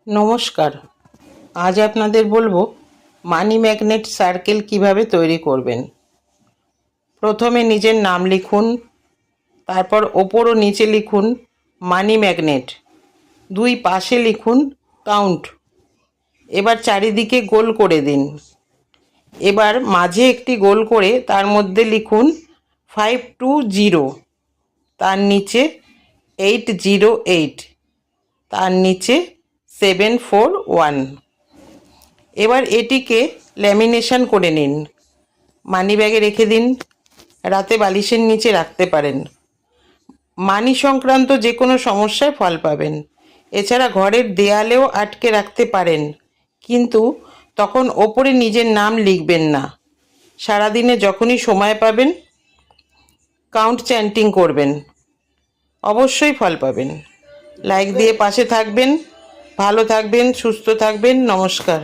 নমস্কার। আজ আপনাদের বলবো মানি ম্যাগনেট সার্কেল কিভাবে তৈরি করবেন। প্রথমে নিজের নাম লিখুন, তারপর ওপর ও নিচে লিখুন মানি ম্যাগনেট, দুই পাশে লিখুন কাউন্ট। এবার চারিদিকে গোল করে দিন। এবার মাঝে একটি গোল করে তার মধ্যে লিখুন 520, তার নিচে 808, তার নিচে 741। এবার এটিকে ল্যামিনেশন করে নিন, মানি ব্যাগে রেখে দিন, রাতে বালিশের নিচে রাখতে পারেন। মানি সংক্রান্ত যে কোনো সমস্যায় ফল পাবেন। এছাড়া ঘরের দেয়ালেও আটকে রাখতে পারেন, কিন্তু তখন ওপরে নিজের নাম লিখবেন না। সারাদিনে যখনই সময় পাবেন কাউন্ট চ্যান্টিং করবেন, অবশ্যই ফল পাবেন। লাইক দিয়ে পাশে থাকবেন। ভালো থাকবেন, সুস্থ থাকবেন। নমস্কার।